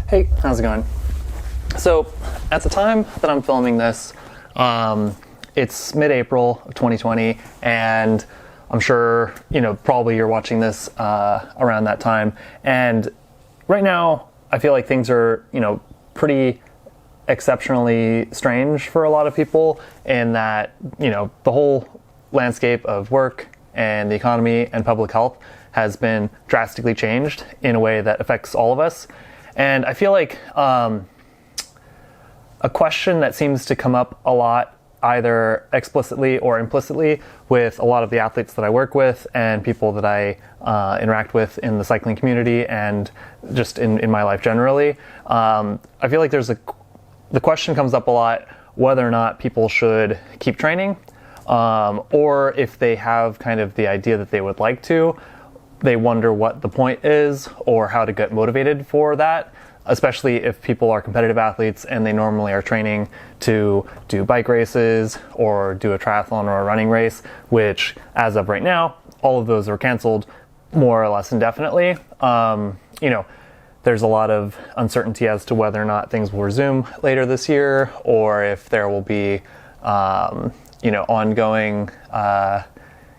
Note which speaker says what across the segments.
Speaker 1: Hey, how's it going? So, at the time that I'm filming this, it's mid-April of 2020, and I'm sure, probably you're watching this around that time. And right now, I feel like things are, pretty exceptionally strange for a lot of people in that, the whole landscape of work and the economy and public health has been drastically changed in a way that affects all of us. And I feel like a question that seems to come up a lot, either explicitly or implicitly, with a lot of the athletes that I work with and people that I interact with in the cycling community and just in my life generally. I feel like the question comes up a lot whether or not people should keep training, or if they have kind of the idea that they would like to, they wonder what the point is or how to get motivated for that, especially if people are competitive athletes and they normally are training to do bike races or do a triathlon or a running race, which as of right now, all of those are canceled more or less indefinitely. There's a lot of uncertainty as to whether or not things will resume later this year, or if there will be, ongoing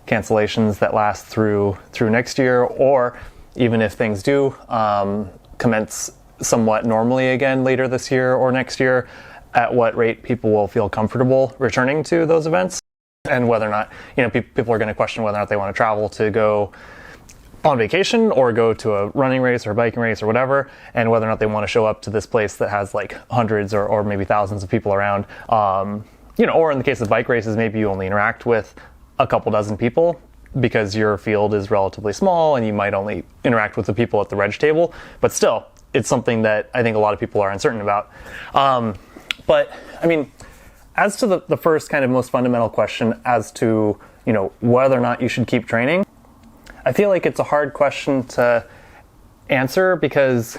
Speaker 1: cancellations that last through next year, or even if things do commence somewhat normally again later this year or next year, at what rate people will feel comfortable returning to those events, and whether or not, people are going to question whether or not they want to travel to go on vacation or go to a running race or a biking race or whatever, and whether or not they want to show up to this place that has like hundreds or maybe thousands of people around. Or in the case of bike races, maybe you only interact with a couple dozen people because your field is relatively small and you might only interact with the people at the reg table, but still, it's something that I think a lot of people are uncertain about. But I mean, as to the first kind of most fundamental question as to, whether or not you should keep training, I feel like it's a hard question to answer because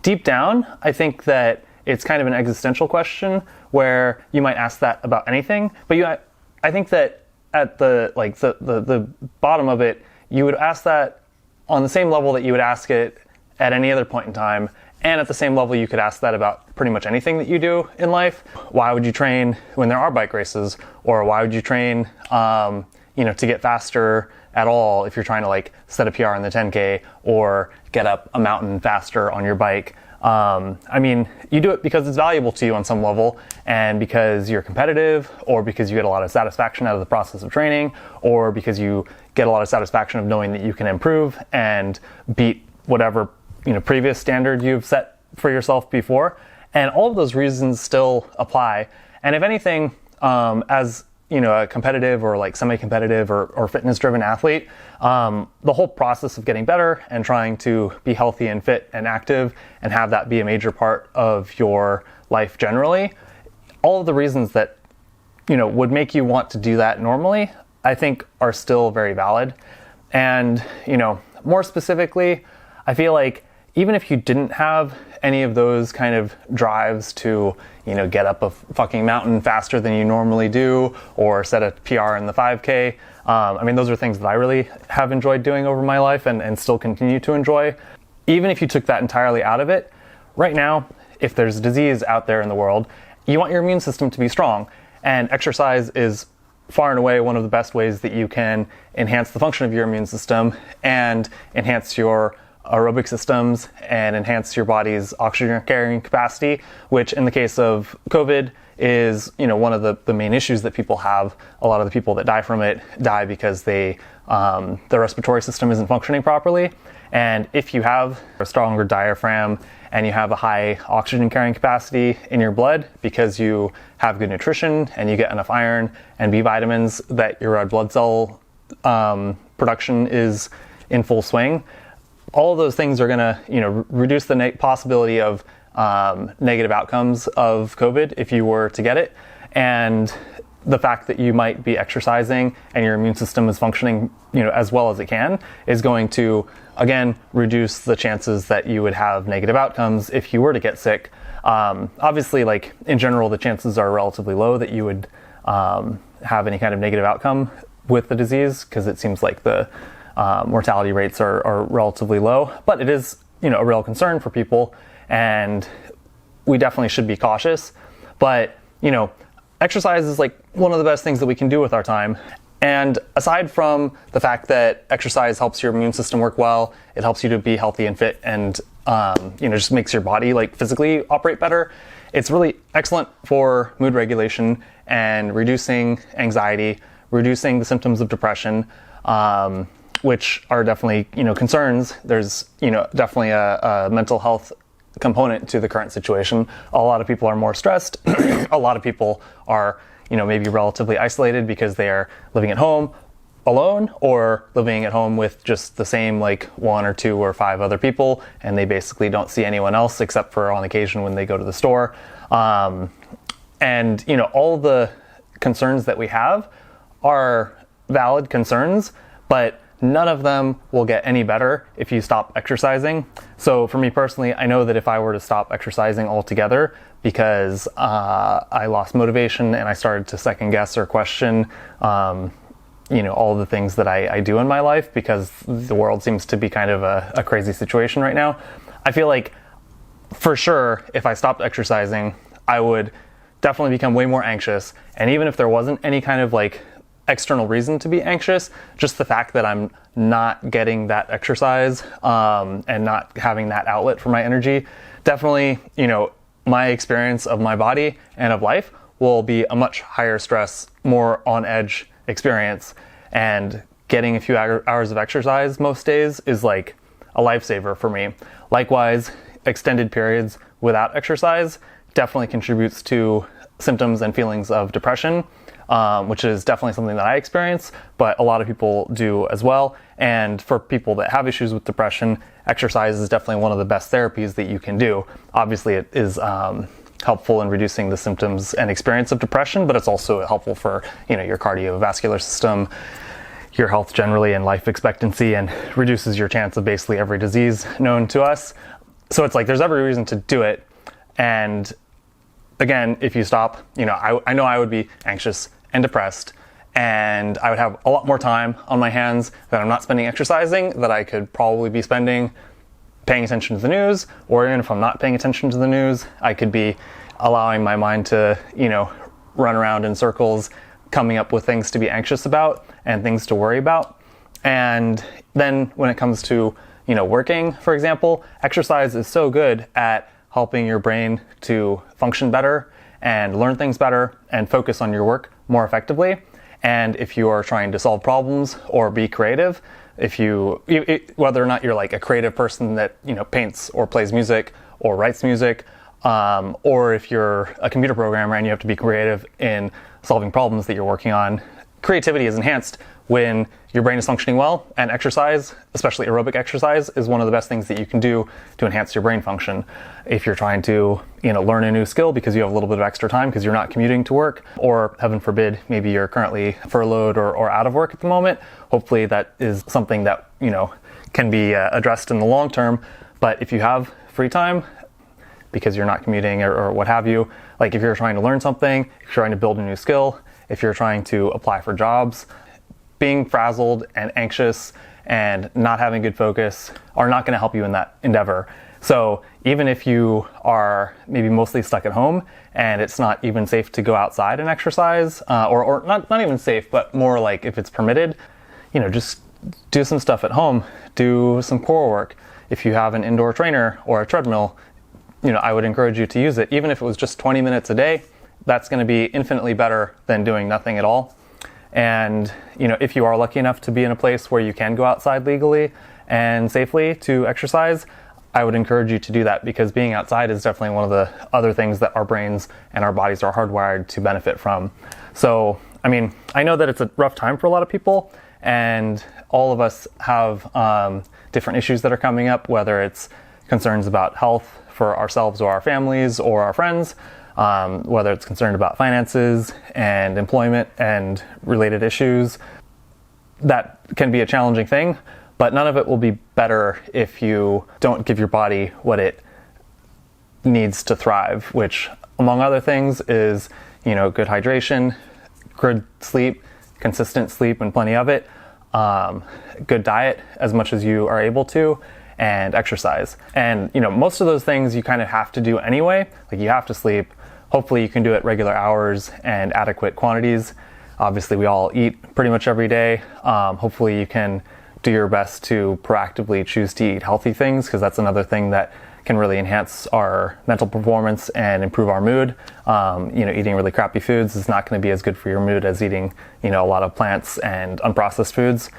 Speaker 1: deep down, I think that it's kind of an existential question where you might ask that about anything, but I think that at the bottom of it, you would ask that on the same level that you would ask it at any other point in time, and at the same level you could ask that about pretty much anything that you do in life. Why would you train when there are bike races? Or why would you train, to get faster at all if you're trying to set a PR in the 10K or get up a mountain faster on your bike? You do it because it's valuable to you on some level, and because you're competitive, or because you get a lot of satisfaction out of the process of training, or because you get a lot of satisfaction of knowing that you can improve and beat whatever, previous standard you've set for yourself before. And all of those reasons still apply. And if anything, as a competitive or semi-competitive or fitness-driven athlete, the whole process of getting better and trying to be healthy and fit and active and have that be a major part of your life generally, all of the reasons that, would make you want to do that normally, I think are still very valid. And, more specifically, I feel like even if you didn't have any of those kind of drives to, get up a fucking mountain faster than you normally do, or set a PR in the 5K. Those are things that I really have enjoyed doing over my life and still continue to enjoy. Even if you took that entirely out of it, right now, if there's disease out there in the world, you want your immune system to be strong. And exercise is far and away one of the best ways that you can enhance the function of your immune system and enhance your aerobic systems and enhance your body's oxygen carrying capacity, which in the case of COVID is, one of the main issues that people have. A lot of the people that die from it die because their respiratory system isn't functioning properly. And if you have a stronger diaphragm and you have a high oxygen carrying capacity in your blood because you have good nutrition and you get enough iron and B vitamins that your red blood cell production is in full swing, all of those things are going to, reduce the possibility of negative outcomes of COVID if you were to get it. And the fact that you might be exercising and your immune system is functioning, as well as it can, is going to, again, reduce the chances that you would have negative outcomes if you were to get sick. Obviously, in general, the chances are relatively low that you would have any kind of negative outcome with the disease, because it seems like the mortality rates are relatively low, but it is a real concern for people, and we definitely should be cautious. But, exercise is like one of the best things that we can do with our time. And aside from the fact that exercise helps your immune system work well, it helps you to be healthy and fit, and just makes your body like physically operate better. It's really excellent for mood regulation and reducing anxiety, reducing the symptoms of depression, which are definitely concerns. There's definitely a mental health component to the current situation. A lot of people are more stressed. A lot of people are maybe relatively isolated because they are living at home alone, or living at home with just the same like 1 or 2 or 5 other people, and they basically don't see anyone else except for on occasion when they go to the store. And all the concerns that we have are valid concerns, but none of them will get any better if you stop exercising. So for me personally, I know that if I were to stop exercising altogether because I lost motivation and I started to second guess or question all the things that I do in my life, because the world seems to be kind of a crazy situation right now, I feel like for sure if I stopped exercising, I would definitely become way more anxious. And even if there wasn't any kind of like external reason to be anxious, just the fact that I'm not getting that exercise and not having that outlet for my energy, definitely my experience of my body and of life will be a much higher stress, more on edge experience. And getting a few hours of exercise most days is like a lifesaver for me. Likewise, extended periods without exercise definitely contributes to symptoms and feelings of depression, which is definitely something that I experience, but a lot of people do as well. And for people that have issues with depression, exercise is definitely one of the best therapies that you can do. Obviously, it is helpful in reducing the symptoms and experience of depression, but it's also helpful for your cardiovascular system, your health generally, and life expectancy, and reduces your chance of basically every disease known to us. So it's like there's every reason to do it. And again, if you stop, I know I would be anxious and depressed, and I would have a lot more time on my hands that I'm not spending exercising, that I could probably be spending paying attention to the news, or even if I'm not paying attention to the news, I could be allowing my mind to, run around in circles, coming up with things to be anxious about and things to worry about. And then when it comes to, working, for example, exercise is so good at helping your brain to function better and learn things better and focus on your work more effectively. And if you are trying to solve problems or be creative, whether or not you're like a creative person that paints or plays music or writes music, or if you're a computer programmer and you have to be creative in solving problems that you're working on, creativity is enhanced when your brain is functioning well, and exercise, especially aerobic exercise, is one of the best things that you can do to enhance your brain function. If you're trying to, learn a new skill because you have a little bit of extra time because you're not commuting to work, or heaven forbid, maybe you're currently furloughed or out of work at the moment, hopefully that is something that, can be addressed in the long term. But if you have free time, because you're not commuting or what have you, like if you're trying to learn something, if you're trying to build a new skill, if you're trying to apply for jobs, being frazzled and anxious and not having good focus are not going to help you in that endeavor. So even if you are maybe mostly stuck at home and it's not even safe to go outside and exercise, or not even safe, but more like if it's permitted, just do some stuff at home, do some core work. If you have an indoor trainer or a treadmill, I would encourage you to use it. Even if it was just 20 minutes a day, that's going to be infinitely better than doing nothing at all. And, if you are lucky enough to be in a place where you can go outside legally and safely to exercise, I would encourage you to do that, because being outside is definitely one of the other things that our brains and our bodies are hardwired to benefit from. So, I know that it's a rough time for a lot of people, and all of us have different issues that are coming up, whether it's concerns about health for ourselves or our families or our friends, whether it's concerned about finances and employment and related issues. That can be a challenging thing, but none of it will be better if you don't give your body what it needs to thrive, which, among other things, is, good hydration, good sleep, consistent sleep and plenty of it, good diet as much as you are able to, and exercise. And most of those things you kind of have to do anyway. Like, you have to sleep. Hopefully you can do it regular hours and adequate quantities. Obviously we all eat pretty much every day. Hopefully you can do your best to proactively choose to eat healthy things, because that's another thing that can really enhance our mental performance and improve our mood. Eating really crappy foods is not going to be as good for your mood as eating, a lot of plants and unprocessed foods.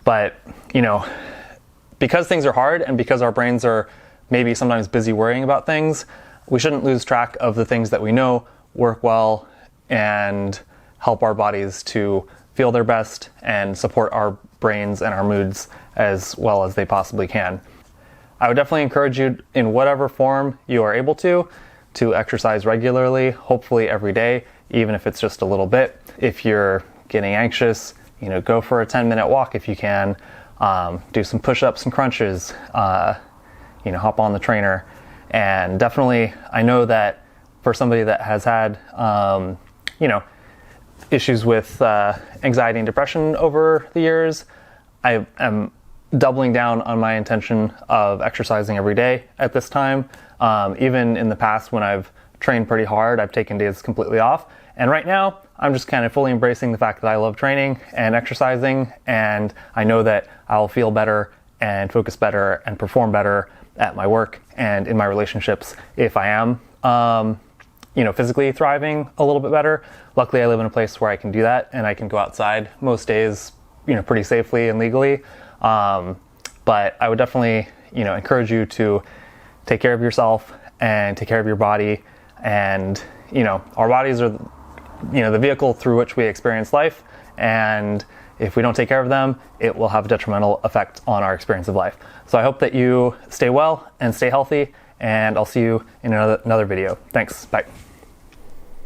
Speaker 1: But, because things are hard and because our brains are maybe sometimes busy worrying about things, we shouldn't lose track of the things that we know work well and help our bodies to feel their best and support our brains and our moods as well as they possibly can. I would definitely encourage you, in whatever form you are able to exercise regularly, hopefully every day, even if it's just a little bit. If you're getting anxious, go for a 10-minute walk if you can. Do some push-ups and crunches. Hop on the trainer. And definitely, I know that for somebody that has had, issues with anxiety and depression over the years, I am doubling down on my intention of exercising every day at this time. Even in the past, when I've trained pretty hard, I've taken days completely off. And right now, I'm just kind of fully embracing the fact that I love training and exercising, and I know that I'll feel better and focus better and perform better at my work and in my relationships if I am, physically thriving a little bit better. Luckily, I live in a place where I can do that, and I can go outside most days, pretty safely and legally. But I would definitely, encourage you to take care of yourself and take care of your body. And, our bodies are, the vehicle through which we experience life. And if we don't take care of them, it will have a detrimental effect on our experience of life. So I hope that you stay well and stay healthy, and I'll see you in another video. Thanks. Bye.